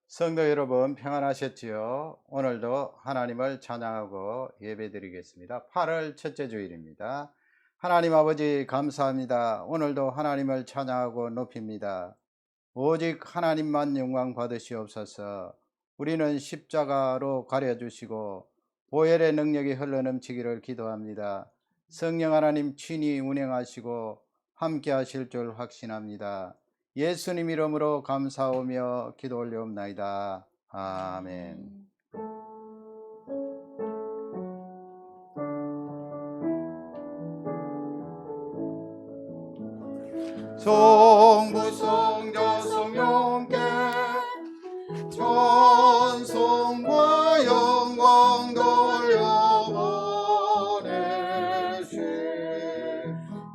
성도 여러분 평안하셨지요? 오늘도 하나님을 찬양하고 예배드리겠습니다. 8월 첫째 주일입니다. 하나님 아버지 감사합니다. 오늘도 하나님을 찬양하고 높입니다. 오직 하나님만 영광 받으시옵소서. 우리는 십자가로 가려주시고 보혈의 능력이 흘러넘치기를 기도합니다. 성령 하나님 친히 운행하시고 함께 하실 줄 확신합니다. 예수님 이름으로 감사하며 기도 올려옵나이다. 아멘. 성부 성자 성령께 찬송과 영광 돌려보내시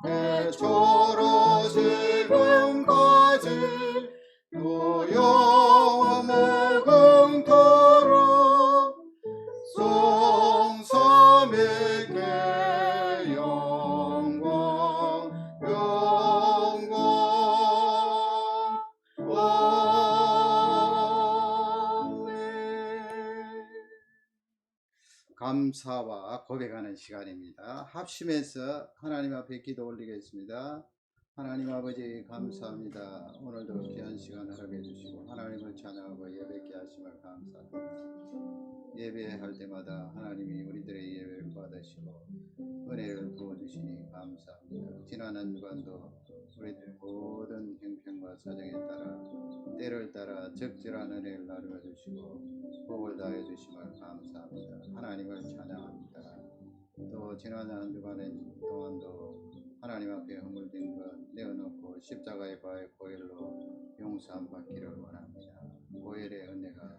애초로 지금까지 또 영원 무궁토록 성삼위께 영광 감사와 고백하는 시간입니다. 합심해서 하나님 앞에 기도 올리겠습니다. 하나님 아버지 감사합니다. 오늘도 귀한 시간 허락해 주시고 하나님을 찬양하고 예배케 하심을 감사합니다. 예배할 때마다 하나님이 우리들의 예배를 받으시고 은혜를 부어주시니 감사합니다. 지난 한 주간도 우리들 모든 형편과 사정에 따라 때를 따라 적절한 은혜를 나누어 주시고 복을 다해 주심을 감사합니다. 하나님을 찬양합니다. 또 지난 한 주간의 동안도 하나님 앞에 허물된 것 내어놓고 십자가의 바의 보혈로 용서함 받기를 원합니다. 보혈의 은혜가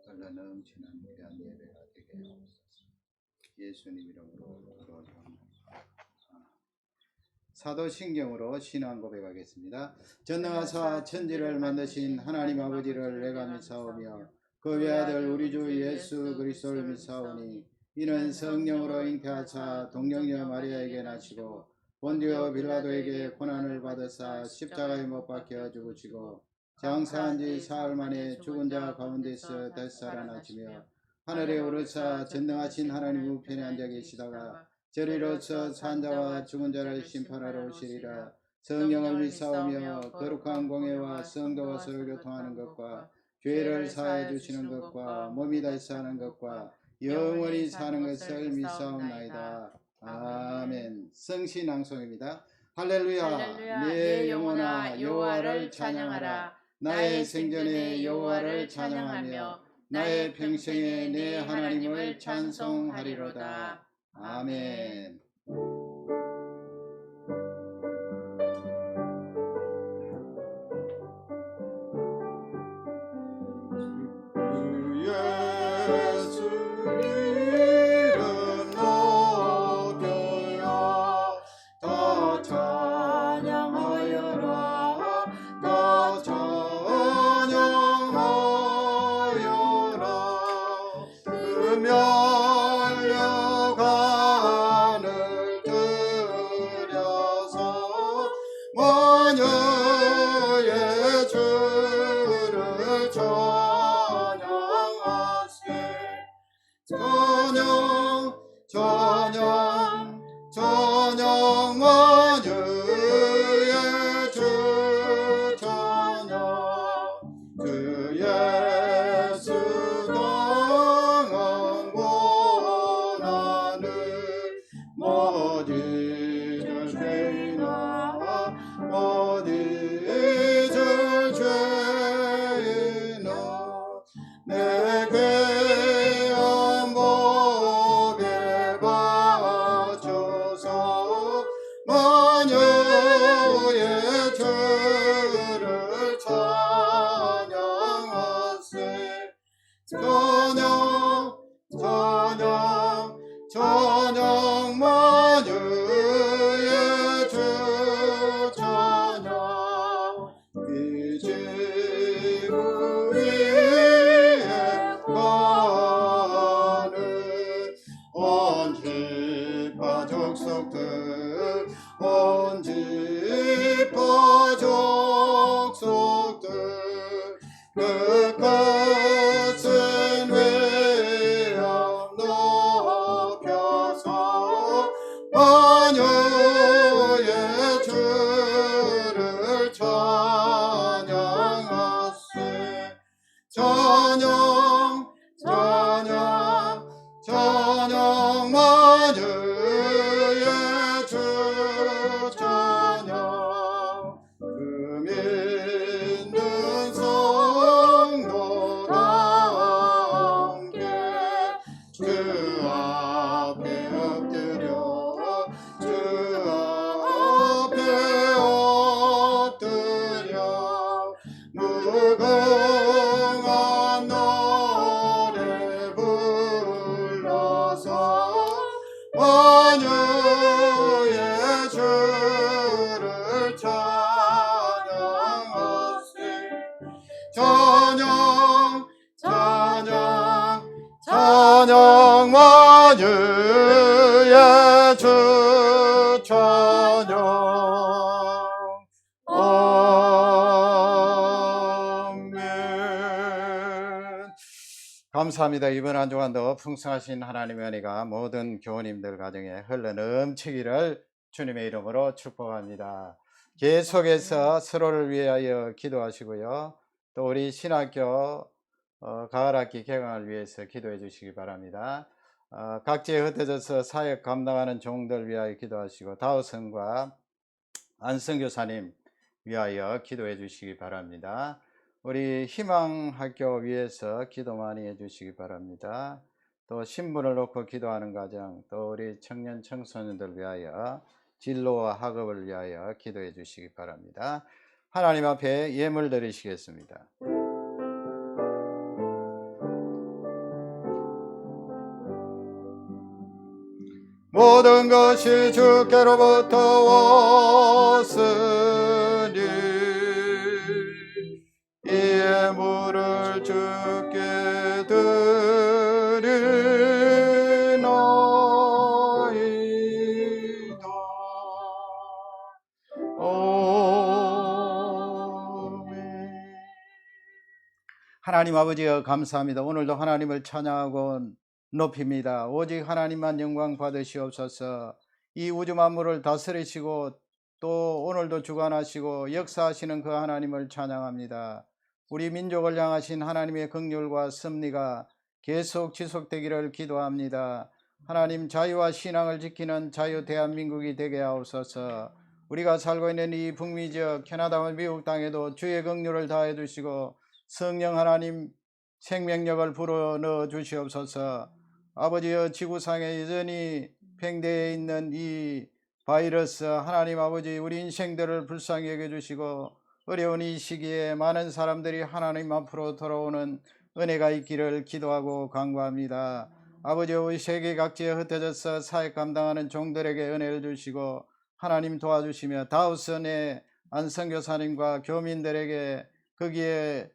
흘러 넘치는 귀한 예배가 되게 하옵소서. 예수님 이름으로 기도합니다. 사도신경으로 신앙 고백하겠습니다. 전능하사 천지를 만드신 하나님 아버지를 내가 믿사오며 그 외아들 우리 주 예수 그리스도를 믿사오니 이는 성령으로 잉태하사 동정녀 마리아에게 나시고 본디오 빌라도에게 고난을 받으사 십자가에 못 박혀 죽으시고 장사한 지 사흘 만에 죽은 자 가운데서 되살아나시며 하늘에 오르사 전능하신 하나님 우편에 앉아 계시다가 저리로서 산자와 죽은 자를 심판하러 오시리라. 성령을 믿사오며 거룩한 공예와 성도가 서로 교통하는 것과 죄를 사해 주시는 것과 몸이 다시 사는 것과 영원히 사는 것을 믿사옵나이다. 아멘. 성신앙송입니다. 할렐루야. 내 영혼아 여호와를 찬양하라. 나의 생전에 여호와를 찬양하며 나의 평생에 내 하나님을 찬송하리로다. 아멘. 찬양 만유의 주 찬양 주 예수 당한 고난을 못 잊을 죄나 못 잊을 죄나 내게 찬양 만유의 주 찬양 이 지구 위에 가는 온 지파 족속들 온 지파 족속들 끝까지 저녁 저녁 저녁 마주의 주 저녁 그 믿는 성도라 함께 주 앞에 엎드려 주 앞에 엎드려 무궁한 노래 불러서 만유의 주를 찬양하세 저녁 저녁 저녁 만유의 주 저녁 아멘. 감사합니다. 이번 한 주간도 풍성하신 하나님의 은혜가 모든 교우님들 가정에 흘러넘치기를 주님의 이름으로 축복합니다. 계속해서 서로를 위하여 기도하시고요. 또 우리 신학교 가을학기 개강을 위해서 기도해 주시기 바랍니다. 각지에 흩어져서 사역 감당하는 종들 위하여 기도하시고 다우성과 안성교사님 위하여 기도해 주시기 바랍니다. 우리 희망학교 위해서 기도 많이 해 주시기 바랍니다. 또 신분을 놓고 기도하는 가정, 또 우리 청년 청소년들 위하여 진로와 학업을 위하여 기도해 주시기 바랍니다. 하나님 앞에 예물 드리시겠습니다. 모든 것이 주께로부터 왔으니 이 예물을 주께 드리나이다. 아멘. 하나님 아버지여 감사합니다. 오늘도 하나님을 찬양하고 높입니다. 오직 하나님만 영광 받으시옵소서. 이 우주 만물을 다스리시고 또 오늘도 주관하시고 역사하시는 그 하나님을 찬양합니다. 우리 민족을 향하신 하나님의 긍휼과 섭리가 계속 지속되기를 기도합니다. 하나님 자유와 신앙을 지키는 자유 대한민국이 되게 하옵소서. 우리가 살고 있는 이 북미 지역 캐나다와 미국 땅에도 주의 긍휼을 다해 주시고 성령 하나님 생명력을 불어넣어 주시옵소서. 아버지여 지구상에 여전히 팽대해 있는 이 바이러스 하나님 아버지 우리 인생들을 불쌍히 여겨주시고 어려운 이 시기에 많은 사람들이 하나님 앞으로 돌아오는 은혜가 있기를 기도하고 간구합니다. 아버지 우리 세계 각지에 흩어져서 사역 감당하는 종들에게 은혜를 주시고 하나님 도와주시며 다우선의 안성교사님과 교민들에게 거기에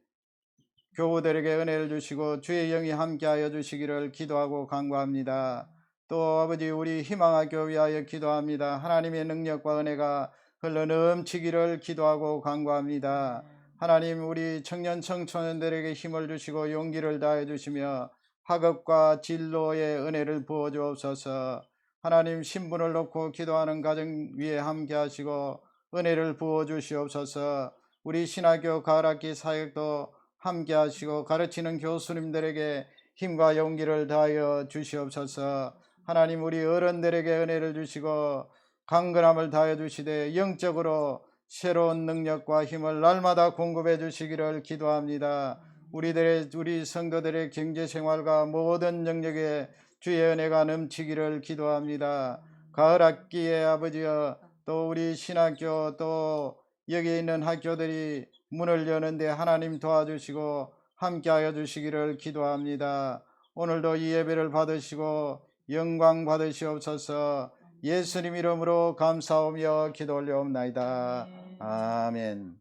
교우들에게 은혜를 주시고 주의 영이 함께하여 주시기를 기도하고 간구합니다. 또 아버지 우리 희망학교 위하여 기도합니다. 하나님의 능력과 은혜가 흘러넘치기를 기도하고 간구합니다. 하나님 우리 청년 청소년들에게 힘을 주시고 용기를 다해 주시며 학업과 진로의 은혜를 부어 주옵소서. 하나님 신분을 놓고 기도하는 가정 위에 함께 하시고 은혜를 부어 주시옵소서. 우리 신학교 가을학기 사역도 함께 하시고 가르치는 교수님들에게 힘과 용기를 다하여 주시옵소서. 하나님 우리 어른들에게 은혜를 주시고 강건함을 다해 주시되 영적으로 새로운 능력과 힘을 날마다 공급해 주시기를 기도합니다. 우리 성도들의 경제생활과 모든 영역에 주의 은혜가 넘치기를 기도합니다. 가을학기에 아버지여 또 우리 신학교 또 여기 있는 학교들이 문을 여는데 하나님 도와주시고 함께하여 주시기를 기도합니다. 오늘도 이 예배를 받으시고 영광 받으시옵소서. 예수님 이름으로 감사하며 기도 올려옵나이다. 아멘.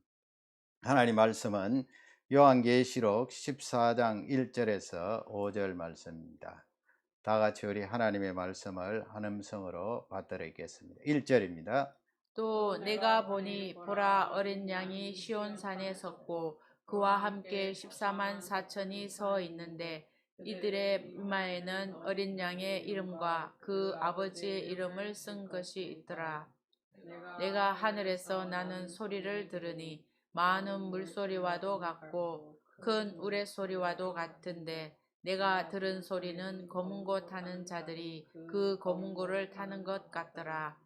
하나님 말씀은 요한계시록 14장 1절에서 5절 말씀입니다. 다 같이 우리 하나님의 말씀을 한 음성으로 받들어 읽겠습니다. 1절입니다. 또 내가 보니 보라 어린 양이 시온산에 섰고 그와 함께 14만 4천이 서 있는데 이들의 이마에는 어린 양의 이름과 그 아버지의 이름을 쓴 것이 있더라. 내가 하늘에서 나는 소리를 들으니 많은 물소리와도 같고 큰 우레소리와도 같은데 내가 들은 소리는 검은고 타는 자들이 그 검은고를 타는 것 같더라.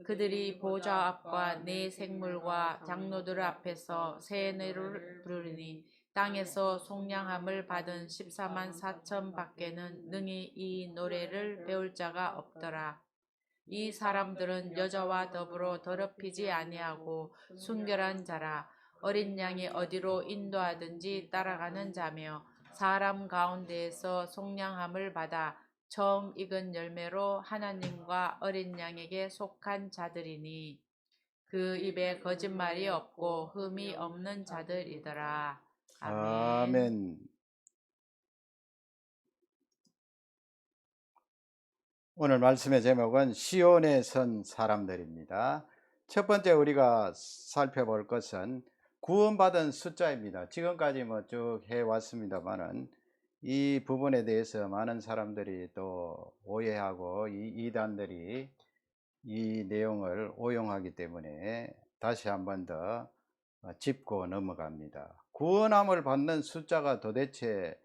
그들이 보좌 앞과 네 생물과 장로들 앞에서 새 노래를 부르니 땅에서 속량함을 받은 14만 4천 밖에는 능히 이 노래를 배울 자가 없더라. 이 사람들은 여자와 더불어 더럽히지 아니하고 순결한 자라. 어린 양이 어디로 인도하든지 따라가는 자며 사람 가운데에서 속량함을 받아 처음 익은 열매로 하나님과 어린 양에게 속한 자들이니 그 입에 거짓말이 없고 흠이 없는 자들이더라. 아멘. 아멘. 오늘 말씀의 제목은 시온에 선 사람들입니다. 첫 번째 우리가 살펴볼 것은 구원받은 숫자입니다. 지금까지 뭐 쭉 해왔습니다만은 이 부분에 대해서 많은 사람들이 또 오해하고 이 이단들이 이 내용을 오용하기 때문에 다시 한 번 더 짚고 넘어갑니다. 구원함을 받는 숫자가 도대체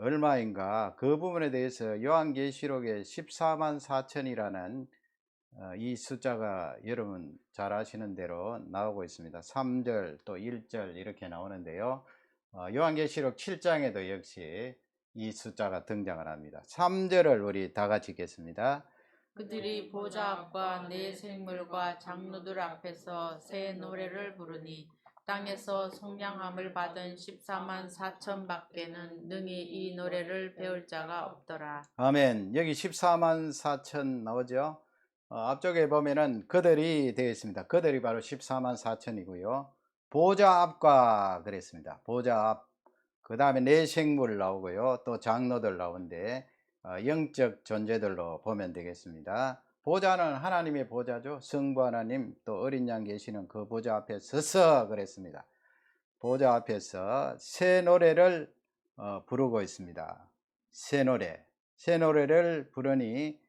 얼마인가, 그 부분에 대해서 요한계시록에 14만 4천이라는 이 숫자가 여러분 잘 아시는 대로 나오고 있습니다. 3절 또 1절 이렇게 나오는데요. 요한계시록 7장에도 역시 이 숫자가 등장을 합니다. 3절을 우리 다 같이 읽겠습니다. 그들이 보좌 앞과 네 생물과 장로들 앞에서 새 노래를 부르니 땅에서 속량함을 받은 14만 4천 밖에는 능히 이 노래를 배울 자가 없더라. 아멘. 여기 14만 4천 나오죠. 앞쪽에 보면은 그들이 되어 있습니다. 그들이 바로 14만 4천이고요. 보좌 앞과 그랬습니다. 보좌 앞. 그 다음에 네 생물 나오고요. 또 장로들 나오는데 영적 존재들로 보면 되겠습니다. 보좌는 하나님의 보좌죠. 성부 하나님 또 어린 양 계시는 그 보좌 앞에 서서 그랬습니다. 보좌 앞에서 새 노래를 부르고 있습니다. 새 노래. 새 노래를 부르니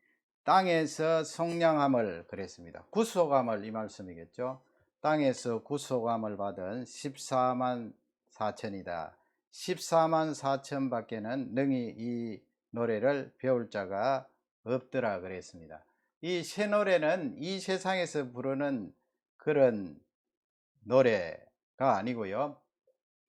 땅에서 속량함을 그랬습니다. 구속함을 이 말씀이겠죠. 땅에서 구속함을 받은 14만 4천이다. 14만 4천 밖에는 능히 이 노래를 배울 자가 없더라 그랬습니다. 이 새 노래는 이 세상에서 부르는 그런 노래가 아니고요.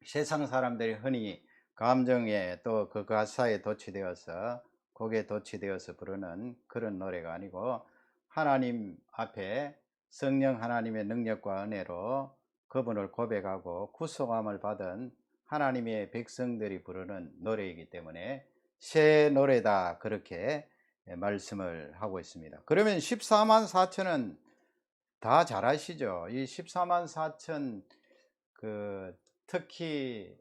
세상 사람들이 흔히 감정에 또 그 가사에 도취되어서 곡에 도취되어서 부르는 그런 노래가 아니고 하나님 앞에 성령 하나님의 능력과 은혜로 그분을 고백하고 구속함을 받은 하나님의 백성들이 부르는 노래이기 때문에 새 노래다 그렇게 말씀을 하고 있습니다. 그러면 14만 4천은 다 잘 아시죠? 이 14만 4천 특히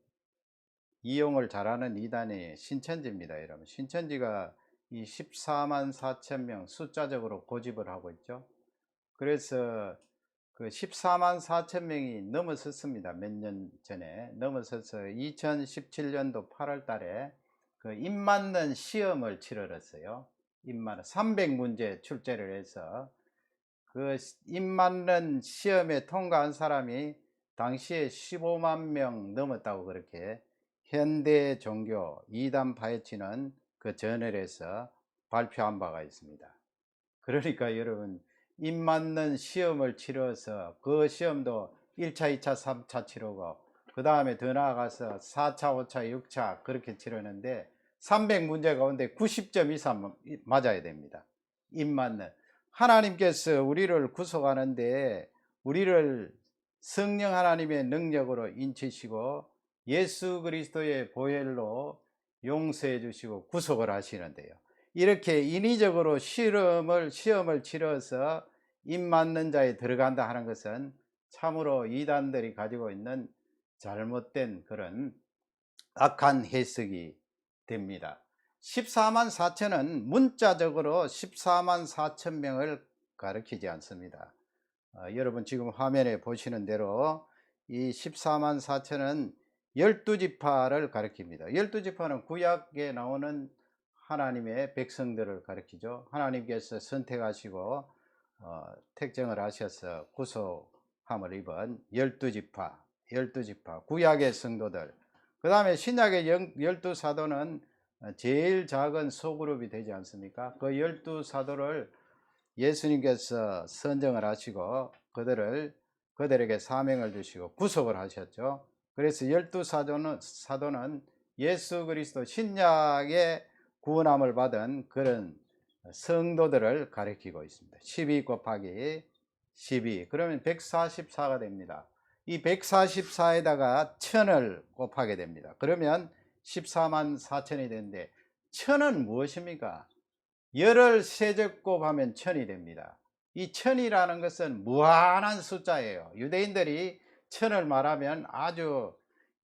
이용을 잘하는 이단이 신천지입니다. 여러분, 신천지가 이 14만 4천 명 숫자적으로 고집을 하고 있죠. 그래서 그 14만 4천 명이 넘어섰습니다. 몇 년 전에 넘어서서 2017년도 8월 달에 그 입 맞는 시험을 치러졌어요. 입 맞는 300문제 출제를 해서 그 입 맞는 시험에 통과한 사람이 당시에 15만 명 넘었다고 그렇게 현대 종교 이단 파헤치는 그 저널에서 발표한 바가 있습니다. 그러니까 여러분, 입 맞는 시험을 치러서 그 시험도 1차, 2차, 3차 치르고 그 다음에 더 나아가서 4차, 5차, 6차 그렇게 치르는데 300문제 가운데 90점 이상 맞아야 됩니다. 입 맞는. 하나님께서 우리를 구속하는데 우리를 성령 하나님의 능력으로 인치시고 예수 그리스도의 보혈로 용서해 주시고 구속을 하시는데요. 이렇게 인위적으로 시험을 치러서 입 맞는 자에 들어간다 하는 것은 참으로 이단들이 가지고 있는 잘못된 그런 악한 해석이 됩니다. 14만 4천은 문자적으로 14만 4천 명을 가리키지 않습니다. 여러분 지금 화면에 보시는 대로 이 14만 4천은 12지파를 가리킵니다. 12지파는 구약에 나오는 하나님의 백성들을 가리키죠. 하나님께서 선택하시고 택정을 하셔서 구속함을 입은 12지파 구약의 성도들, 그 다음에 신약의 12사도는 제일 작은 소그룹이 되지 않습니까? 그 12사도를 예수님께서 선정을 하시고 그들에게 사명을 주시고 구속을 하셨죠. 그래서 12사도는 예수 그리스도 신약의 구원함을 받은 그런 성도들을 가리키고 있습니다. 12 곱하기 12 그러면 144가 됩니다. 이 144에다가 1000을 곱하게 됩니다. 그러면 14만 4천이 되는데 1000은 무엇입니까? 열을 세제곱하면 1000이 됩니다. 이 1000이라는 것은 무한한 숫자예요. 유대인들이 1000을 말하면 아주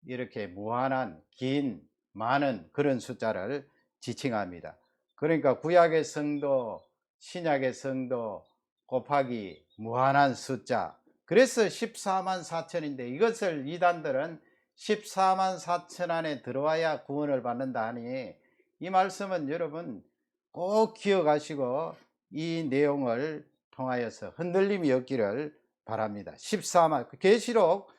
이렇게 무한한 긴 많은 그런 숫자를 지칭합니다. 그러니까 구약의 성도, 신약의 성도 곱하기 무한한 숫자. 그래서 14만 4천인데 이것을 이단들은 14만 4천 안에 들어와야 구원을 받는다 하니 이 말씀은 여러분 꼭 기억하시고 이 내용을 통하여서 흔들림이 없기를 바랍니다. 14만 계시록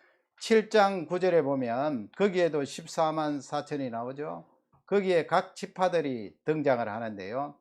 7장 9절에 보면 거기에도 14만 4천이 나오죠. 거기에 각 지파들이 등장을 하는데요.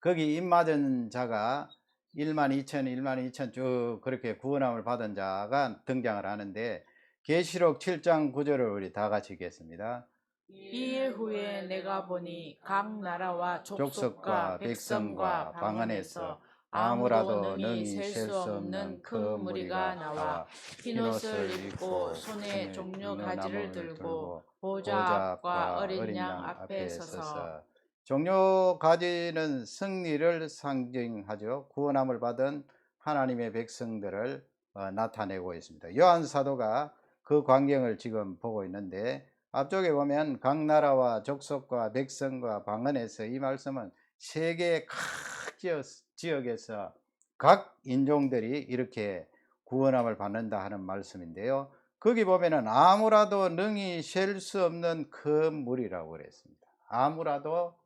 거기 입맞은 자가 1만 2천, 1만 2천 쭉 그렇게 구원함을 받은 자가 등장을 하는데 계시록 7장 9절을 우리 다 같이 읽겠습니다. 이일 후에 내가 보니 각 나라와 족속과 족속과 백성과 백성과 방언에서 방언에서 아무라도 아무도 능히 능히 셀 셀 수 수 없는 없는 큰 큰 무리가 무리가 나와 나와 흰옷을 입고 손에 종려가지를 들고 보좌 보좌 앞과 앞과 어린 어린 양 양 앞에 앞에 서서 서서 종려가지는 승리를 상징하죠. 구원함을 받은 하나님의 백성들을 나타내고 있습니다. 요한 사도가 그 광경을 지금 보고 있는데 앞쪽에 보면 각 나라와 족속과 백성과 방언에서 이 말씀은 세계의 각 지역에서 각 인종들이 이렇게 구원함을 받는다 하는 말씀인데요. 거기 보면은 아무라도 능히 셀 수 없는 큰 물이라고 그랬습니다. 아무라도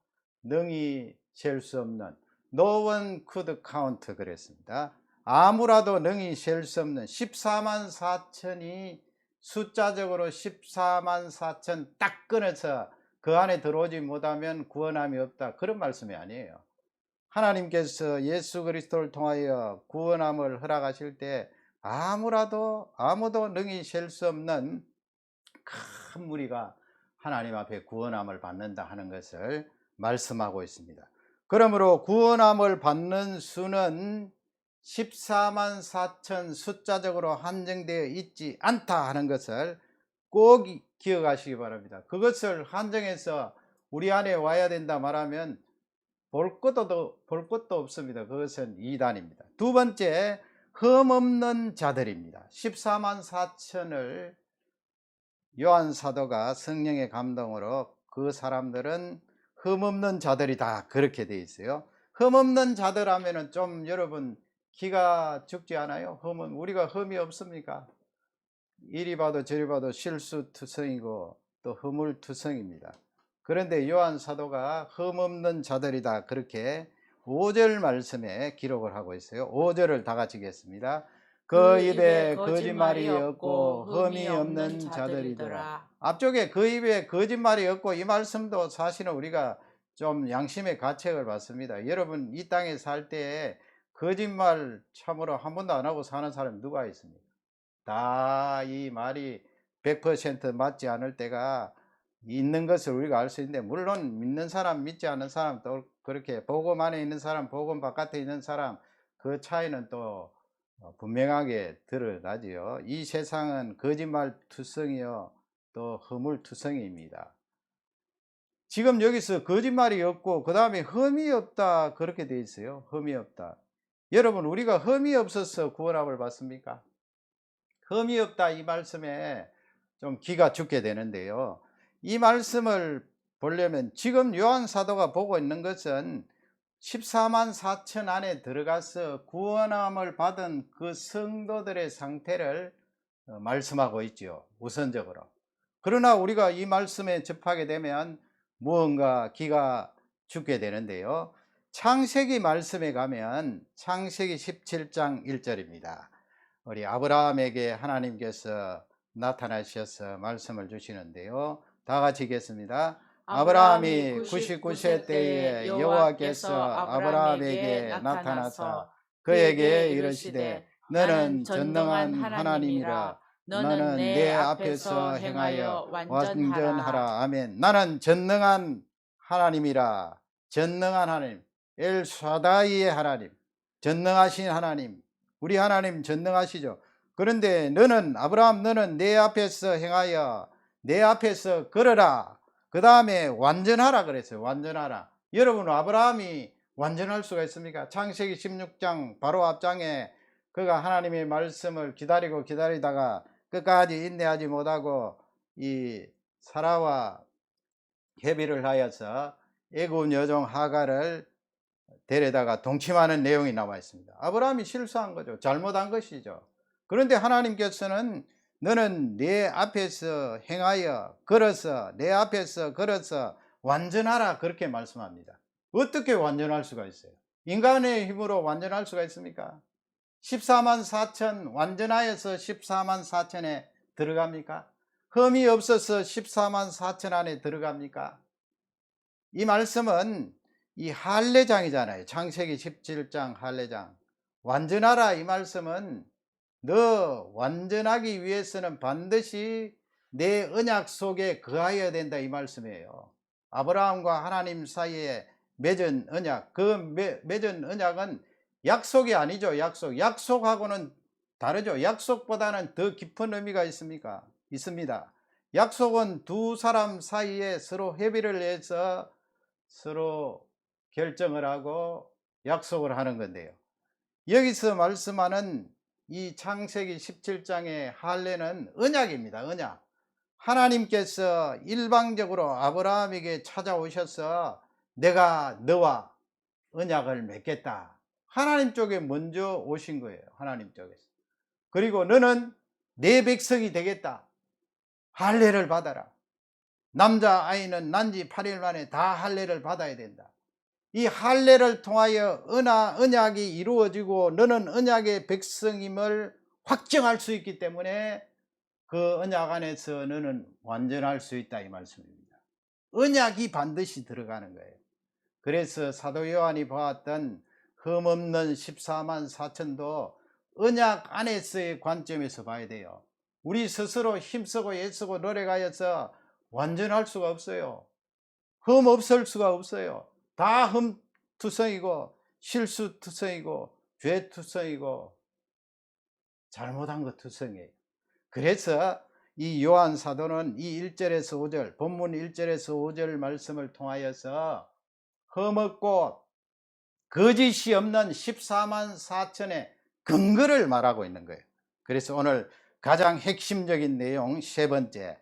능히 셀 수 없는 No one could count 그랬습니다. 아무라도 능히 셀 수 없는 14만 4천이 숫자적으로 14만 4천 딱 끊어서 그 안에 들어오지 못하면 구원함이 없다. 그런 말씀이 아니에요. 하나님께서 예수 그리스도를 통하여 구원함을 허락하실 때 아무도 능히 셀 수 없는 큰 무리가 하나님 앞에 구원함을 받는다 하는 것을 말씀하고 있습니다. 그러므로 구원함을 받는 수는 14만 4천 숫자적으로 한정되어 있지 않다 하는 것을 꼭 기억하시기 바랍니다. 그것을 한정해서 우리 안에 와야 된다 말하면 볼 것도 없습니다. 그것은 이단입니다. 두 번째, 흠없는 자들입니다. 14만 4천을 요한 사도가 성령의 감동으로 그 사람들은 흠없는 자들이다 그렇게 돼 있어요. 흠없는 자들 하면은 좀 여러분 기가 죽지 않아요? 우리가 흠이 없습니까? 이리 봐도 저리 봐도 실수투성이고 또 허물투성입니다. 그런데 요한 사도가 흠없는 자들이다 그렇게 5절 말씀에 기록을 하고 있어요. 5절을 다 같이 읽겠습니다. 그 입에 거짓말이 없고 흠이 없는 자들이더라. 앞쪽에 그 입에 거짓말이 없고 이 말씀도 사실은 우리가 좀 양심의 가책을 받습니다. 여러분 이 땅에 살 때 거짓말 참으로 한 번도 안 하고 사는 사람이 누가 있습니까? 다 이 말이 100% 맞지 않을 때가 있는 것을 우리가 알 수 있는데, 물론 믿는 사람 믿지 않는 사람 또 그렇게 복음 안에 있는 사람 복음 바깥에 있는 사람 그 차이는 또 분명하게 드러나지요. 이 세상은 거짓말 투성이요 또 허물 투성이입니다. 지금 여기서 거짓말이 없고 그 다음에 흠이 없다 그렇게 돼 있어요. 흠이 없다. 여러분 우리가 흠이 없어서 구원함을 받습니까? 흠이 없다 이 말씀에 좀 기가 죽게 되는데요. 이 말씀을 보려면 지금 요한 사도가 보고 있는 것은 14만 4천 안에 들어가서 구원함을 받은 그 성도들의 상태를 말씀하고 있죠. 우선적으로. 그러나 우리가 이 말씀에 접하게 되면 무언가 기가 죽게 되는데요. 창세기 말씀에 가면 창세기 17장 1절입니다. 우리 아브라함에게 하나님께서 나타나셔서 말씀을 주시는데요. 다 같이 읽겠습니다. 아브라함이 아브라함이 99세 99세 때에 여호와께서 아브라함에게 나타나사 그에게 이르시되 너는 전능한 하나님이라 너는 내 앞에서 행하여 완전하라. 아멘. 나는 전능한 하나님이라. 전능한 하나님, 엘샤다이의 하나님, 전능하신 하나님, 우리 하나님 전능하시죠. 그런데 너는 아브라함, 너는 내 앞에서 행하여 내 앞에서 걸어라. 그 다음에 완전하라 그랬어요. 완전하라. 여러분, 아브라함이 완전할 수가 있습니까? 창세기 16장 바로 앞장에 그가 하나님의 말씀을 기다리다가 끝까지 인내하지 못하고 이 사라와 협의를 하여서 애굽 여종 하갈을 데려다가 동침하는 내용이 나와 있습니다. 아브라함이 실수한 거죠. 잘못한 것이죠. 그런데 하나님께서는 너는 내 앞에서 행하여 걸어서 내 앞에서 걸어서 완전하라 그렇게 말씀합니다. 어떻게 완전할 수가 있어요? 인간의 힘으로 완전할 수가 있습니까? 14만 4천 완전하여서 14만 4천에 들어갑니까? 흠이 없어서 14만 4천 안에 들어갑니까? 이 말씀은 이 할례장이잖아요. 창세기 17장 할례장. 완전하라 이 말씀은 너 완전하기 위해서는 반드시 내 언약 속에 거하여야 된다 이 말씀이에요. 아브라함과 하나님 사이에 맺은 언약, 그 맺은 언약은 약속이 아니죠. 약속하고는 다르죠. 약속보다는 더 깊은 의미가 있습니다. 약속은 두 사람 사이에 서로 협의를 해서 서로 결정을 하고 약속을 하는 건데요. 여기서 말씀하는 이 창세기 17장의 할례는 언약입니다. 언약. 하나님께서 일방적으로 아브라함에게 찾아오셔서 내가 너와 언약을 맺겠다. 하나님 쪽에 먼저 오신 거예요. 하나님 쪽에서. 그리고 너는 내 백성이 되겠다. 할례를 받아라. 남자 아이는 난지 8일 만에 다 할례를 받아야 된다. 이 할례를 통하여 언약이 이루어지고 너는 언약의 백성임을 확정할 수 있기 때문에 그 언약 안에서 너는 완전할 수 있다 이 말씀입니다. 언약이 반드시 들어가는 거예요. 그래서 사도 요한이 보았던 흠없는 14만 4천도 언약 안에서의 관점에서 봐야 돼요. 우리 스스로 힘쓰고 애쓰고 노력하여서 완전할 수가 없어요. 흠 없을 수가 없어요. 다 흠투성이고 실수투성이고 죄투성이고 잘못한 것 투성이에요. 그래서 이 요한 사도는 이 1절에서 5절 본문 1절에서 5절 말씀을 통하여서 흠없고 거짓이 없는 14만 4천의 근거를 말하고 있는 거예요. 그래서 오늘 가장 핵심적인 내용 세 번째,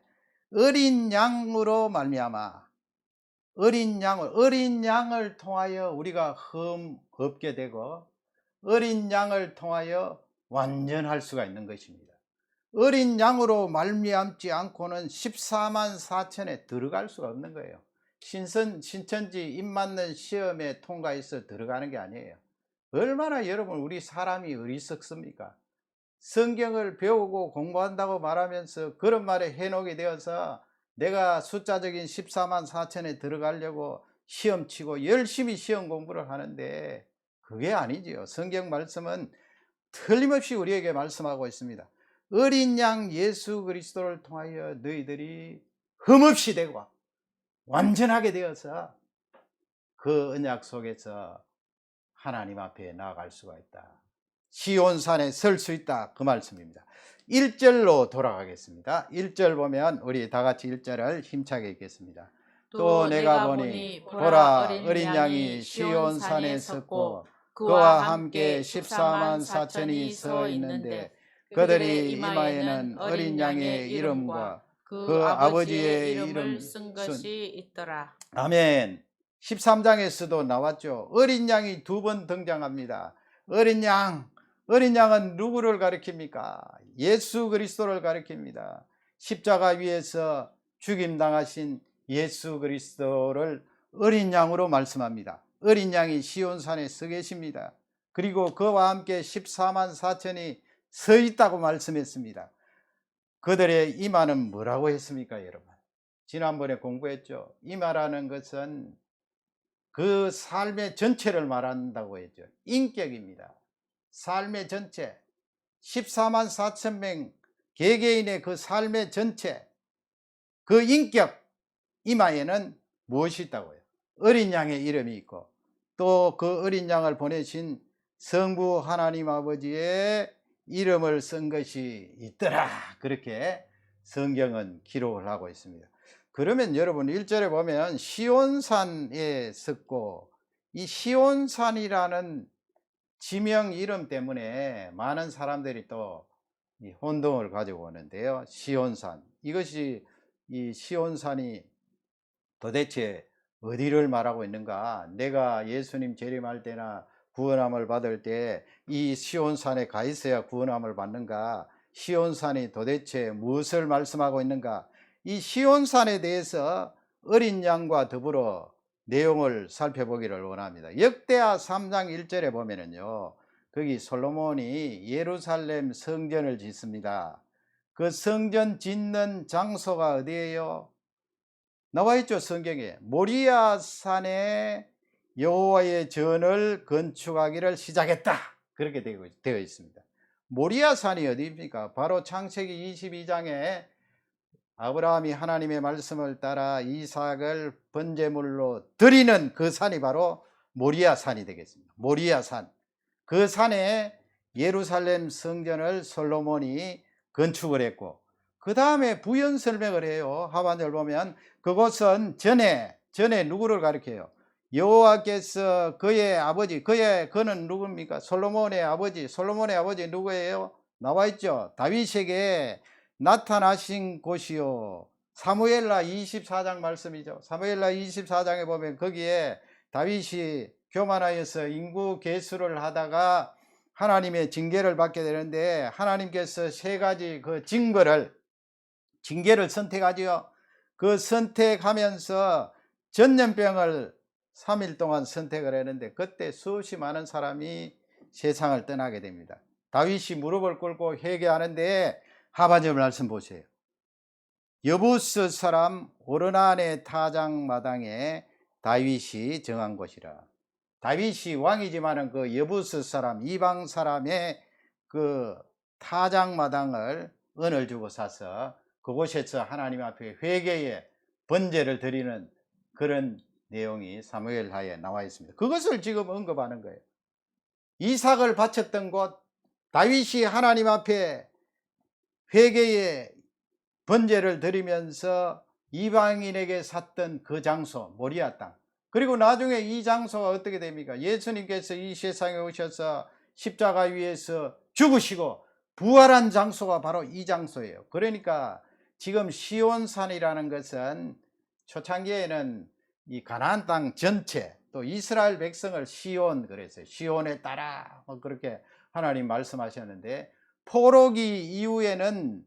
어린 양으로 말미암아 어린 양을 통하여 우리가 흠 없게 되고 어린 양을 통하여 완전할 수가 있는 것입니다. 어린 양으로 말미암지 않고는 14만 4천에 들어갈 수가 없는 거예요. 신천지 입 맞는 시험에 통과해서 들어가는 게 아니에요. 얼마나 여러분 우리 사람이 어리석습니까? 성경을 배우고 공부한다고 말하면서 그런 말에 해놓게 되어서 내가 숫자적인 14만 4천에 들어가려고 시험 치고 열심히 시험 공부를 하는데 그게 아니지요. 성경 말씀은 틀림없이 우리에게 말씀하고 있습니다. 어린 양 예수 그리스도를 통하여 너희들이 흠없이 되고 완전하게 되어서 그 언약 속에서 하나님 앞에 나아갈 수가 있다. 시온산에 설 수 있다. 그 말씀입니다. 1절로 돌아가겠습니다. 1절 보면 우리 다 같이 1절을 힘차게 읽겠습니다. 또 내가 보니 보라 어린 양이 시온산에 섰고 그와 함께 14만 4천이 서 있는데 그들의 이마에는 어린 양의 이름과 그 아버지의 이름을 쓴 것이 있더라. 아멘. 13장에서도 나왔죠. 어린 양이 두 번 등장합니다. 어린 양은 누구를 가리킵니까? 예수 그리스도를 가리킵니다. 십자가 위에서 죽임당하신 예수 그리스도를 어린 양으로 말씀합니다. 어린 양이 시온산에 서 계십니다. 그리고 그와 함께 14만 4천이 서 있다고 말씀했습니다. 그들의 이마는 뭐라고 했습니까, 여러분? 지난번에 공부했죠. 이마라는 것은 그 삶의 전체를 말한다고 했죠. 인격입니다. 삶의 전체, 14만 4천 명 개개인의 그 삶의 전체, 그 인격 이마에는 무엇이 있다고요? 어린 양의 이름이 있고, 또 그 어린 양을 보내신 성부 하나님 아버지의 이름을 쓴 것이 있더라. 그렇게 성경은 기록을 하고 있습니다. 그러면 여러분 1절에 보면 시온산에 섰고, 이 시온산이라는 지명 이름 때문에 많은 사람들이 또 이 혼동을 가지고 오는데요. 시온산, 이것이 이 시온산이 도대체 어디를 말하고 있는가? 내가 예수님 재림할 때나 구원함을 받을 때 이 시온산에 가 있어야 구원함을 받는가? 시온산이 도대체 무엇을 말씀하고 있는가? 이 시온산에 대해서 어린 양과 더불어 내용을 살펴보기를 원합니다. 역대하 3장 1절에 보면은요, 거기 솔로몬이 예루살렘 성전을 짓습니다. 그 성전 짓는 장소가 어디예요? 나와 있죠, 성경에. 모리아 산에 여호와의 전을 건축하기를 시작했다. 그렇게 되어 있습니다. 모리아 산이 어디입니까? 바로 창세기 22장에 아브라함이 하나님의 말씀을 따라 이삭을 번제물로 드리는 그 산이 바로 모리아 산이 되겠습니다. 모리아 산. 그 산에 예루살렘 성전을 솔로몬이 건축을 했고, 그 다음에 부연 설명을 해요. 하반절 보면 그곳은 전에 누구를 가리켜요? 여호와께서 그의 아버지, 그는 누굽니까? 솔로몬의 아버지 누구예요? 나와 있죠. 다윗에게 나타나신 곳이요. 사무엘라 24장 말씀이죠. 사무엘라 24장에 보면 거기에 다윗이 교만하여서 인구 계수를 하다가 하나님의 징계를 받게 되는데, 하나님께서 세 가지 그 징계를 선택하지요. 그 선택하면서 전염병을 3일 동안 선택을 했는데, 그때 수없이 많은 사람이 세상을 떠나게 됩니다. 다윗이 무릎을 꿇고 회개하는데 하반절 말씀 보세요. 여부스 사람 오르난의 타작마당에 다윗이 정한 곳이라. 다윗이 왕이지만은 그 여부스 사람, 이방 사람의 그 타작마당을 은을 주고 사서 그곳에서 하나님 앞에 회개의 번제를 드리는 그런 내용이 사무엘하에 나와 있습니다. 그것을 지금 언급하는 거예요. 이삭을 바쳤던 곳, 다윗이 하나님 앞에 회개의 번제를 드리면서 이방인에게 샀던 그 장소, 모리아 땅. 그리고 나중에 이 장소가 어떻게 됩니까? 예수님께서 이 세상에 오셔서 십자가 위에서 죽으시고 부활한 장소가 바로 이 장소예요. 그러니까 지금 시온산이라는 것은 초창기에는 이 가나안 땅 전체, 또 이스라엘 백성을 시온 그랬어요. 시온에 따라 그렇게 하나님 말씀하셨는데, 포로기 이후에는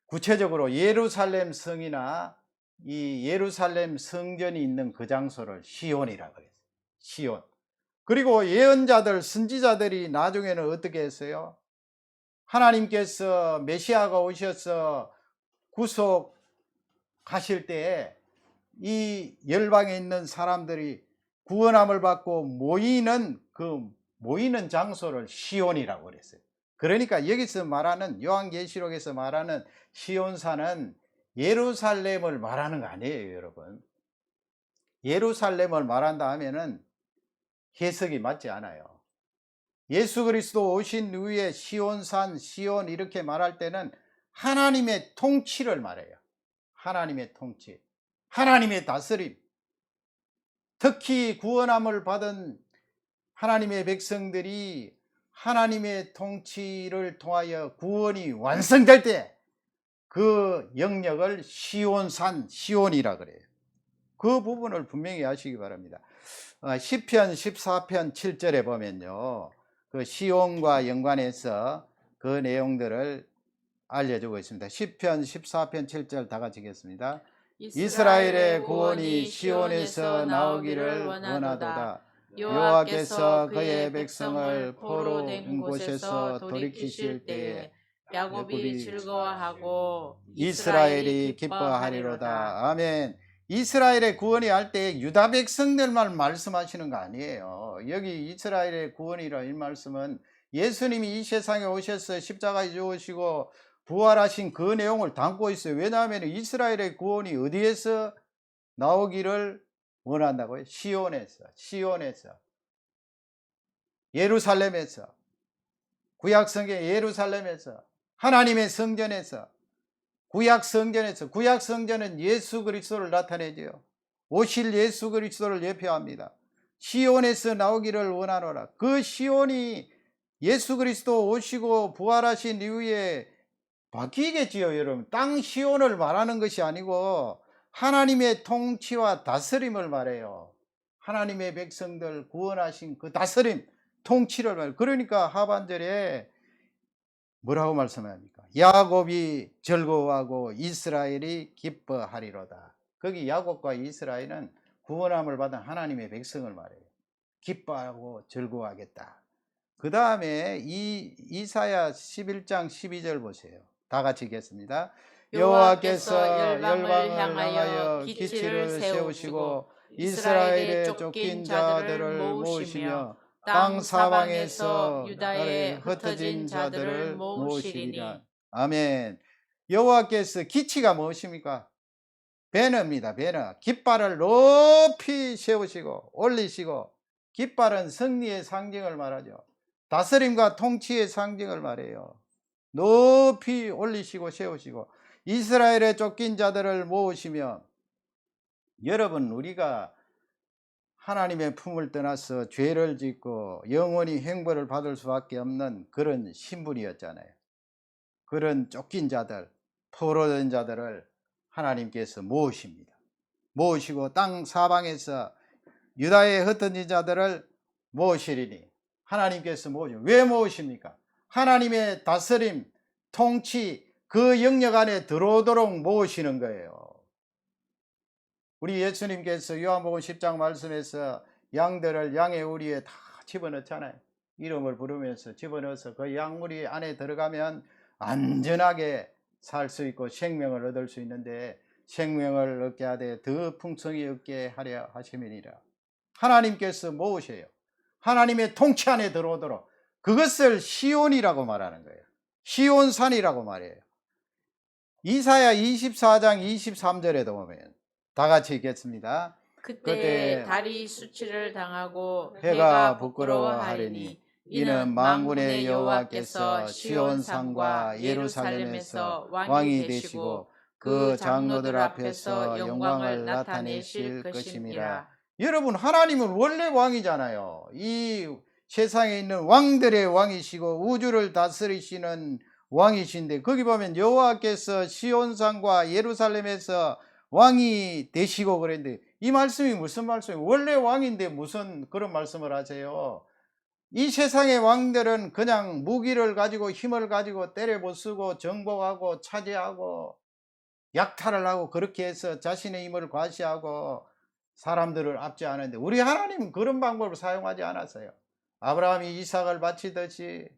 구체적으로 예루살렘 성이나 이 예루살렘 성전이 있는 그 장소를 시온이라고 그랬어요. 시온. 그리고 예언자들, 선지자들이 나중에는 어떻게 했어요? 하나님께서 메시아가 오셔서 구속하실 때에 이 열방에 있는 사람들이 구원함을 받고 모이는 장소를 시온이라고 그랬어요. 그러니까 여기서 말하는, 요한계시록에서 말하는 시온산은 예루살렘을 말하는 거 아니에요, 여러분. 예루살렘을 말한다 하면은 해석이 맞지 않아요. 예수 그리스도 오신 후에 시온산, 시온 이렇게 말할 때는 하나님의 통치를 말해요. 하나님의 통치, 하나님의 다스림. 특히 구원함을 받은 하나님의 백성들이 하나님의 통치를 통하여 구원이 완성될 때 그 영역을 시온산, 시온이라 그래요. 그 부분을 분명히 아시기 바랍니다. 시편 14편 7절에 보면요, 그 시온과 연관해서 그 내용들을 알려주고 있습니다. 시편 14편 7절 다 같이 읽겠습니다. 이스라엘의 구원이 시온에서 나오기를 원하도다. 여호와께서 그의 백성을 포로 된 곳에서 돌이키실 때에 야곱이 즐거워하고 이스라엘이 기뻐하리로다. 아멘. 이스라엘의 구원이 할 때 유다 백성들만 말씀하시는 거 아니에요. 여기 이스라엘의 구원이라 이 말씀은 예수님이 이 세상에 오셔서 십자가에 죽으시고 부활하신 그 내용을 담고 있어요. 왜냐하면 이스라엘의 구원이 어디에서 나오기를 원한다고요? 시온에서, 예루살렘에서, 구약 성경 예루살렘에서, 하나님의 성전에서, 구약 성전은 예수 그리스도를 나타내지요. 오실 예수 그리스도를 예표합니다. 시온에서 나오기를 원하노라. 그 시온이 예수 그리스도 오시고 부활하신 이후에 바뀌겠지요, 여러분. 땅 시온을 말하는 것이 아니고 하나님의 통치와 다스림을 말해요. 하나님의 백성들 구원하신 그 다스림, 통치를 말해요. 그러니까 하반절에 뭐라고 말씀합니까? 야곱이 즐거워하고 이스라엘이 기뻐하리로다. 거기 야곱과 이스라엘은 구원함을 받은 하나님의 백성을 말해요. 기뻐하고 즐거워하겠다. 그 다음에 이사야 11장 12절 보세요. 다 같이 읽겠습니다. 여호와께서 열방을 향하여 기치를 세우시고 이스라엘의 쫓긴 자들을 모으시며 땅 사방에서 유다의 흩어진 자들을 모으시리니. 아멘. 여호와께서 기치가 무엇입니까? 배너입니다. 배너. 깃발을 높이 세우시고 올리시고, 깃발은 승리의 상징을 말하죠. 다스림과 통치의 상징을 말해요. 높이 올리시고 세우시고 이스라엘의 쫓긴 자들을 모으시며. 여러분, 우리가 하나님의 품을 떠나서 죄를 짓고 영원히 형벌을 받을 수밖에 없는 그런 신분이었잖아요. 그런 쫓긴 자들, 포로된 자들을 하나님께서 모으십니다. 모으시고 땅 사방에서 유다의 흩어진 자들을 모으시리니. 하나님께서 모으십니다. 왜 모으십니까? 하나님의 다스림, 통치, 그 영역 안에 들어오도록 모으시는 거예요. 우리 예수님께서 요한복음 10장 말씀에서 양들을 양의 우리에 다 집어넣잖아요. 이름을 부르면서 집어넣어서 그 양무리 안에 들어가면 안전하게 살 수 있고 생명을 얻을 수 있는데, 생명을 얻게 하되 더 풍성히 얻게 하려 하심이니라. 하나님께서 모으셔요. 하나님의 통치 안에 들어오도록. 그것을 시온이라고 말하는 거예요. 시온산이라고 말해요. 이사야 24장 23절에도 보면 다 같이 읽겠습니다. 그때 달이 수치를 당하고 해가 부끄러워하리니 이는 만군의 여호와께서 시온산과 예루살렘에서 왕이 되시고 그 장로들 앞에서 영광을 나타내실 것임이라. 여러분, 하나님은 원래 왕이잖아요. 이 세상에 있는 왕들의 왕이시고 우주를 다스리시는 왕이신데, 거기 보면 여호와께서 시온산과 예루살렘에서 왕이 되시고 그랬는데, 이 말씀이 무슨 말씀이에요? 원래 왕인데 무슨 그런 말씀을 하세요? 이 세상의 왕들은 그냥 무기를 가지고 힘을 가지고 때려부수고 정복하고 차지하고 약탈을 하고 그렇게 해서 자신의 힘을 과시하고 사람들을 압제하는데, 우리 하나님은 그런 방법을 사용하지 않았어요. 아브라함이 이삭을 바치듯이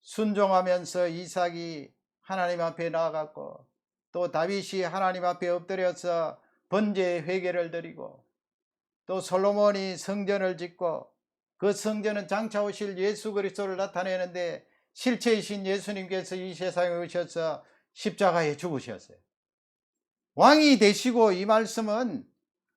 순종하면서 이삭이 하나님 앞에 나아갔고, 또 다윗이 하나님 앞에 엎드려서 번제의 회개를 드리고, 또 솔로몬이 성전을 짓고, 그 성전은 장차 오실 예수 그리스도를 나타내는데 실체이신 예수님께서 이 세상에 오셔서 십자가에 죽으셨어요. 왕이 되시고, 이 말씀은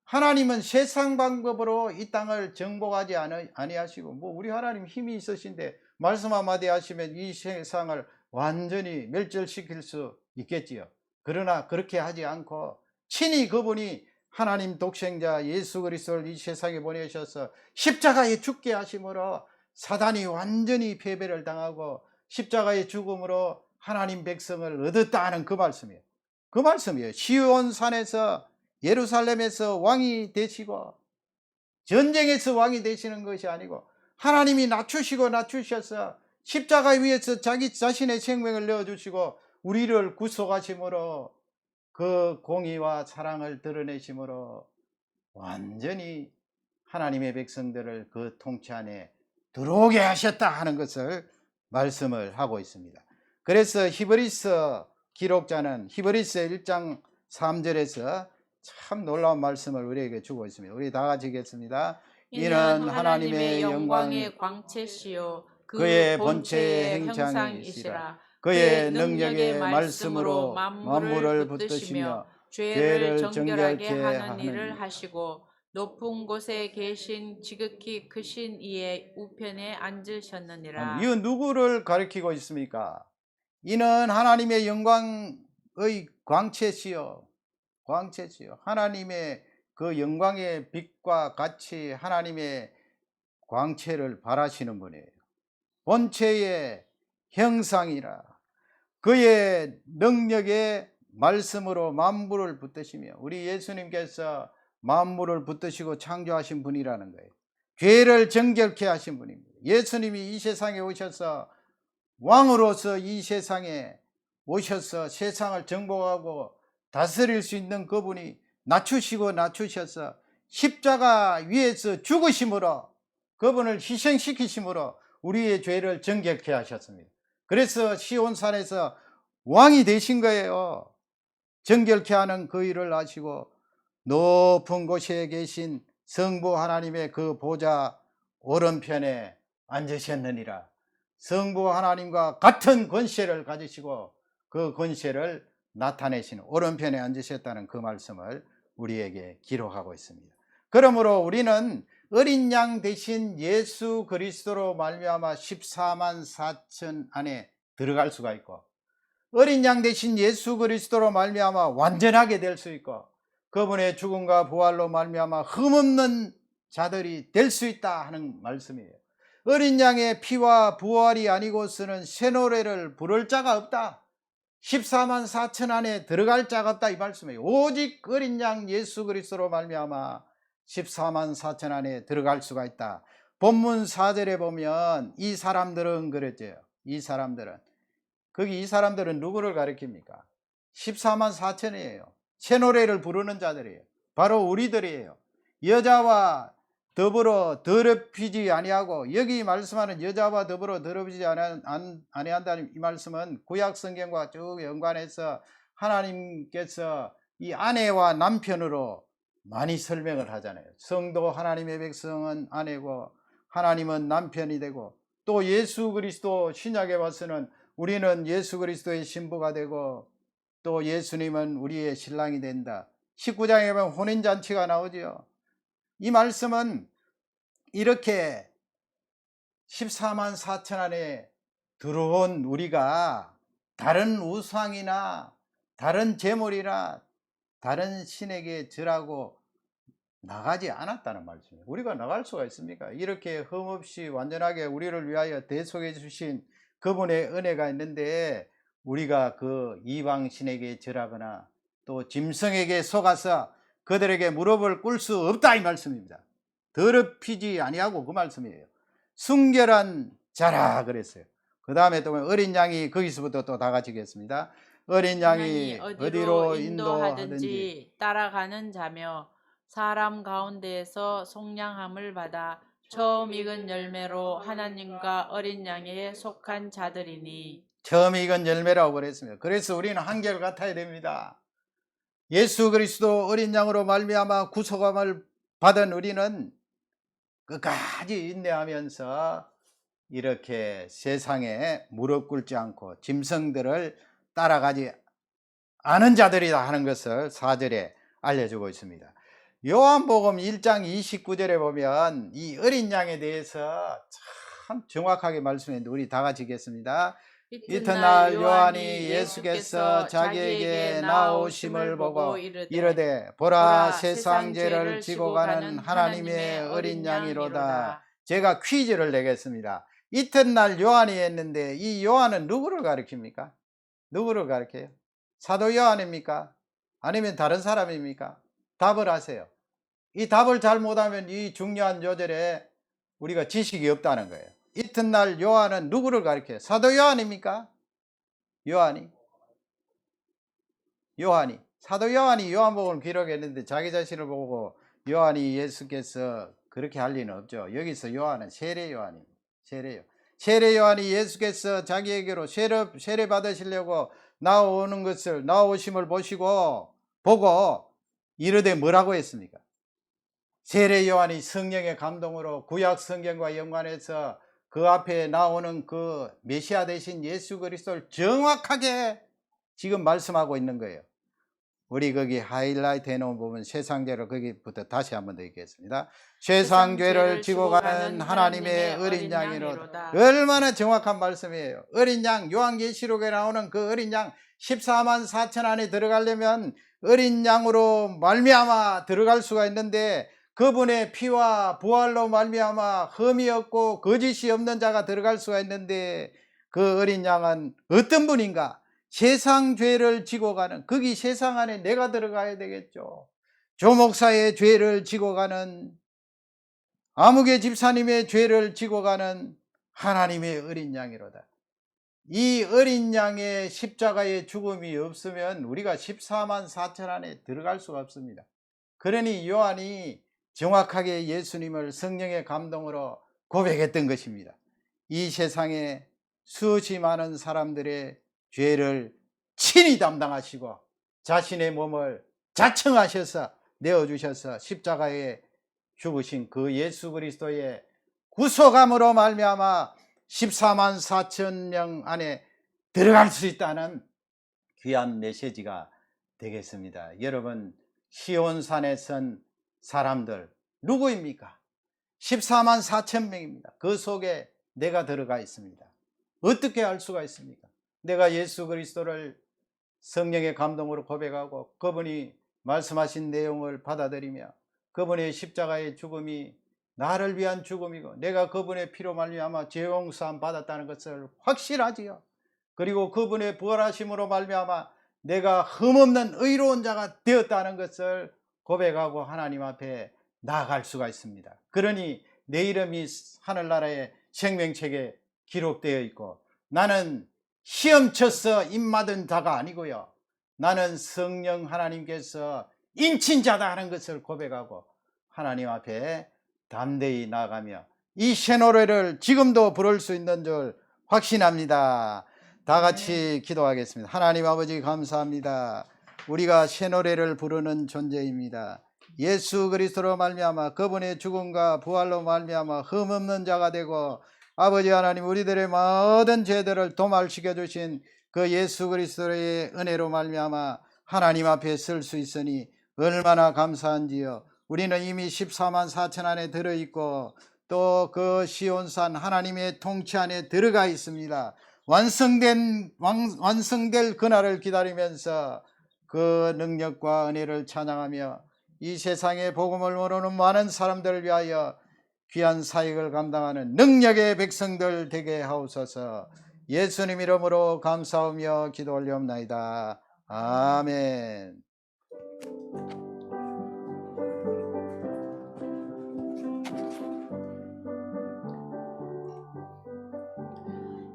하나님은 세상 방법으로 이 땅을 정복하지 아니하시고, 뭐 우리 하나님 힘이 있으신데 말씀 한마디 하시면 이 세상을 완전히 멸절시킬 수 있겠지요. 그러나 그렇게 하지 않고 친히 그분이 하나님 독생자 예수 그리스도를 이 세상에 보내셔서 십자가에 죽게 하심으로 사단이 완전히 패배를 당하고 십자가의 죽음으로 하나님 백성을 얻었다 하는 그 말씀이에요. 그 말씀이에요. 시온산에서 예루살렘에서 왕이 되시고, 전쟁에서 왕이 되시는 것이 아니고 하나님이 낮추셔서 십자가 위에서 자기 자신의 생명을 내어주시고 우리를 구속하심으로 그 공의와 사랑을 드러내심으로 완전히 하나님의 백성들을 그 통치 안에 들어오게 하셨다 하는 것을 말씀을 하고 있습니다. 그래서 히브리서 기록자는 히브리서 1장 3절에서 참 놀라운 말씀을 우리에게 주고 있습니다. 우리 다 같이 읽겠습니다. 이는 하나님의 영광의 광채시요 그의 그 본체의 본체의 형상이시라. 형상이시라. 그의 능력의 말씀으로 만물을 붙드시며 죄를 죄를 정결하게 정결케 하는 하는 일을 하시고 높은 곳에 계신 지극히 크신 이의 우편에 앉으셨느니라. 이건 누구를 가리키고 있습니까? 이는 하나님의 영광의 광채시요. 광채시요. 하나님의 그 영광의 빛과 같이 하나님의 광채를 발하시는 분이에요. 본체의 형상이라. 그의 능력의 말씀으로 만물을 붙드시며, 우리 예수님께서 만물을 붙드시고 창조하신 분이라는 거예요. 죄를 정결케 하신 분입니다. 예수님이 이 세상에 오셔서 왕으로서 이 세상에 오셔서 세상을 정복하고 다스릴 수 있는 그분이 낮추시고 낮추셔서 십자가 위에서 죽으심으로, 그분을 희생시키심으로 우리의 죄를 정결케 하셨습니다. 그래서 시온산에서 왕이 되신 거예요. 정결케 하는 그 일을 하시고 높은 곳에 계신 성부 하나님의 그 보좌 오른편에 앉으셨느니라. 성부 하나님과 같은 권세를 가지시고 그 권세를 나타내시는 오른편에 앉으셨다는 그 말씀을 우리에게 기록하고 있습니다. 그러므로 우리는 어린 양 대신 예수 그리스도로 말미암아 14만 4천 안에 들어갈 수가 있고, 어린 양 대신 예수 그리스도로 말미암아 완전하게 될 수 있고, 그분의 죽음과 부활로 말미암아 흠없는 자들이 될 수 있다 하는 말씀이에요. 어린 양의 피와 부활이 아니고서는 새 노래를 부를 자가 없다. 14만 4천 안에 들어갈 자가 없다 이 말씀이에요. 오직 어린 양 예수 그리스도로 말미암아 14만 4천 안에 들어갈 수가 있다. 본문 4절에 보면 이 사람들은 그랬죠. 이 사람들은, 거기 이 사람들은 누구를 가리킵니까? 14만 4천이에요. 새 노래를 부르는 자들이에요. 바로 우리들이에요. 여자와 더불어 더럽히지 아니하고, 여기 말씀하는 여자와 더불어 더럽히지 아니한다는 이 말씀은 구약 성경과 쭉 연관해서 하나님께서 이 아내와 남편으로 많이 설명을 하잖아요. 성도 하나님의 백성은 아내고 하나님은 남편이 되고, 또 예수 그리스도 신약에 와서는 우리는 예수 그리스도의 신부가 되고 또 예수님은 우리의 신랑이 된다. 19장에 보면 혼인잔치가 나오죠. 이 말씀은 이렇게 14만 4천 안에 들어온 우리가 다른 우상이나 다른 제물이나 다른 신에게 절하고 나가지 않았다는 말씀이에요. 우리가 나갈 수가 있습니까? 이렇게 흠없이 완전하게 우리를 위하여 대속해 주신 그분의 은혜가 있는데, 우리가 그 이방신에게 절하거나 또 짐승에게 속아서 그들에게 무릎을 꿇을 수 없다 이 말씀입니다. 더럽히지 아니하고 그 말씀이에요. 순결한 자라 그랬어요. 그 다음에 또 어린 양이, 거기서부터 또 다 같이 읽겠습니다. 어린 양이 어디로 인도하든지 따라가는 자며 사람 가운데에서 속량함을 받아 처음 익은 열매로 하나님과 어린 양에 속한 자들이니. 처음 익은 열매라고 그랬습니다. 그래서 우리는 한결 같아야 됩니다. 예수 그리스도 어린 양으로 말미암아 구속함을 받은 우리는 끝까지 인내하면서 이렇게 세상에 무릎 꿇지 않고 짐승들을 따라가지 않은 자들이다 하는 것을 4절에 알려주고 있습니다. 요한복음 1장 29절에 보면 이 어린 양에 대해서 참 정확하게 말씀했는데 우리 다 같이 읽겠습니다. 이튿날 요한이 예수께서 자기에게 나오심을 보고 이르되 보라 세상 죄를 지고 가는 하나님의 어린 양이로다. 제가 퀴즈를 내겠습니다. 이튿날 요한이 했는데 이 요한은 누구를 가리킵니까? 누구를 가리켜요? 사도 요한입니까? 아니면 다른 사람입니까? 답을 하세요. 이 답을 잘 못하면 이 중요한 요절에 우리가 지식이 없다는 거예요. 이튿날 요한은 누구를 가리켜요? 사도 요한입니까? 요한이 사도 요한이 요한복음을 기록했는데 자기 자신을 보고 요한이 예수께서 그렇게 할 리는 없죠. 여기서 요한은 세례 요한입니다. 세례요. 세례 요한이 예수께서 자기에게로 세례 받으시려고 나오심을 보고 이르되 뭐라고 했습니까? 세례 요한이 성령의 감동으로 구약 성경과 연관해서 그 앞에 나오는 그 메시아 되신 예수 그리스도를 정확하게 지금 말씀하고 있는 거예요. 우리 거기 하이라이트 해놓은 부분 세상죄를 거기부터 다시 한번 더 읽겠습니다. 세상죄를 지고 가는 하나님의 어린 양이로다. 얼마나 정확한 말씀이에요. 어린 양, 요한계시록에 나오는 그 어린 양 14만 4천 안에 들어가려면 어린 양으로 말미암아 들어갈 수가 있는데, 그분의 피와 부활로 말미암아 흠이 없고 거짓이 없는 자가 들어갈 수가 있는데, 그 어린 양은 어떤 분인가? 세상 죄를 지고 가는, 거기 세상 안에 내가 들어가야 되겠죠. 조목사의 죄를 지고 가는, 아무개 집사님의 죄를 지고 가는 하나님의 어린 양이로다. 이 어린 양의 십자가의 죽음이 없으면 우리가 14만 4천 안에 들어갈 수가 없습니다. 그러니 요한이 정확하게 예수님을 성령의 감동으로 고백했던 것입니다. 이 세상에 수없이 많은 사람들의 죄를 친히 담당하시고 자신의 몸을 자청하셔서 내어주셔서 십자가에 죽으신 그 예수 그리스도의 구속함으로 말미암아 14만 4천 명 안에 들어갈 수 있다는 귀한 메시지가 되겠습니다. 여러분, 시온산에 선 사람들 누구입니까? 14만 4천 명입니다. 그 속에 내가 들어가 있습니다. 어떻게 알 수가 있습니까? 내가 예수 그리스도를 성령의 감동으로 고백하고 그분이 말씀하신 내용을 받아들이며 그분의 십자가의 죽음이 나를 위한 죽음이고 내가 그분의 피로 말미암아 죄 용서함 받았다는 것을 확실하지요. 그리고 그분의 부활하심으로 말미암아 내가 흠없는 의로운 자가 되었다는 것을 고백하고 하나님 앞에 나아갈 수가 있습니다. 그러니 내 이름이 하늘나라의 생명책에 기록되어 있고 나는 시험쳐서 입맞은 자가 아니고요, 나는 성령 하나님께서 인친 자다 하는 것을 고백하고 하나님 앞에 담대히 나아가며 이 새 노래를 지금도 부를 수 있는 줄 확신합니다. 다 같이 기도하겠습니다. 하나님 아버지 감사합니다. 우리가 새 노래를 부르는 존재입니다. 예수 그리스도로 말미암아 그분의 죽음과 부활로 말미암아 흠없는 자가 되고 아버지 하나님 우리들의 모든 죄들을 도말시켜 주신 그 예수 그리스도의 은혜로 말미암아 하나님 앞에 설 수 있으니 얼마나 감사한지요. 우리는 이미 14만 4천 안에 들어있고 또 그 시온산 하나님의 통치 안에 들어가 있습니다. 완성될 그날을 기다리면서 그 능력과 은혜를 찬양하며 이 세상에 복음을 모르는 많은 사람들을 위하여 귀한 사역을 감당하는 능력의 백성들 되게 하옵소서. 예수님 이름으로 감사하며 기도 올리옵나이다. 아멘.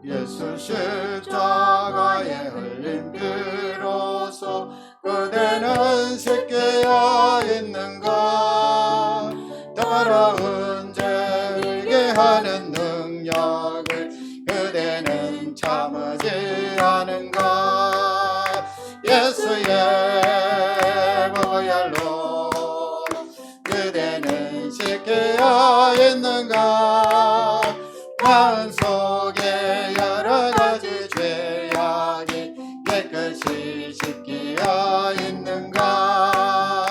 예수 십자가에 흘린 피로서 그대는 새끼어 있는가? 더러운 죄를 하는 능력을 그대는 참으지 않은가? 예수의 보혈로 그대는 새끼어 있는가? 마음 속에 여러 가지 죄악이 깨끗이 씻기어 있는가?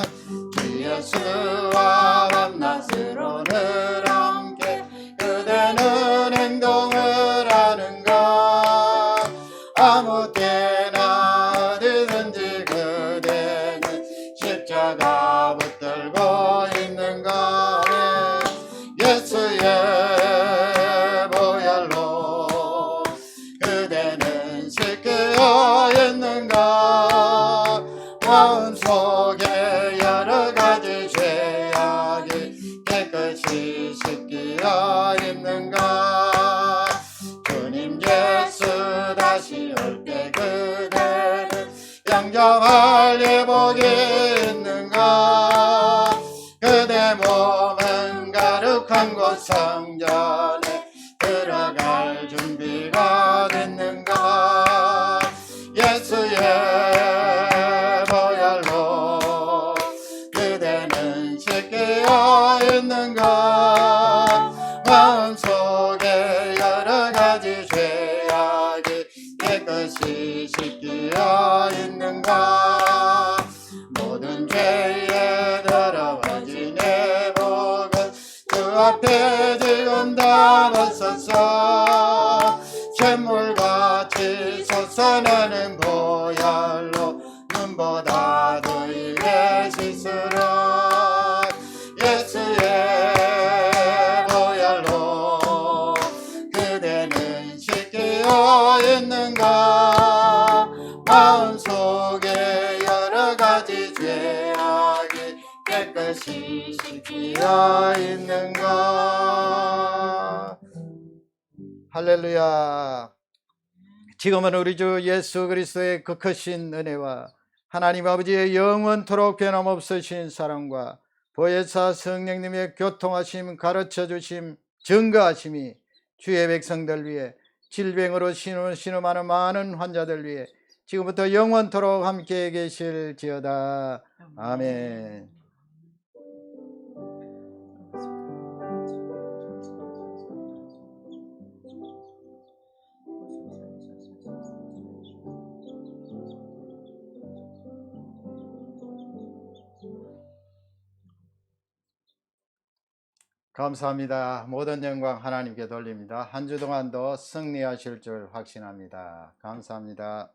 주 예수와 밤낮으로늘 함께 그대는 행동을 하는가? 아무 때나 어디든지 그대는 십자가 붙들고 있는가? 예수의 보혈로 그대는 씻겨 있는가? 마음속에 여러 가지 죄악이 깨끗이 씻겨 있는가? 주님 예수 다시 올 때 그대는 영접할 예복이 있는가? 그대 몸은 거룩한 곳 성전에 들어갈 때에 들어와지네 복은 주 앞에 지금 담았소서. 샘물같이 솟아나는 보혈로 눈보다 더 임해질수록 예수의 보혈로 그대는 씻기어 있는가. 마음속에 여러가지 죄악이 깨끗이 씻기어 있는가. 할렐루야. 지금은 우리 주 예수 그리스도의 그 크신 은혜와 하나님 아버지의 영원토록 변함없으신 사랑과 보혜사 성령님의 교통하심, 가르쳐주심, 증거하심이 주의 백성들 위해 질병으로 신음하는 많은 환자들 위해 지금부터 영원토록 함께 계실지어다. 아멘. 감사합니다. 모든 영광 하나님께 돌립니다. 한 주 동안도 승리하실 줄 확신합니다. 감사합니다.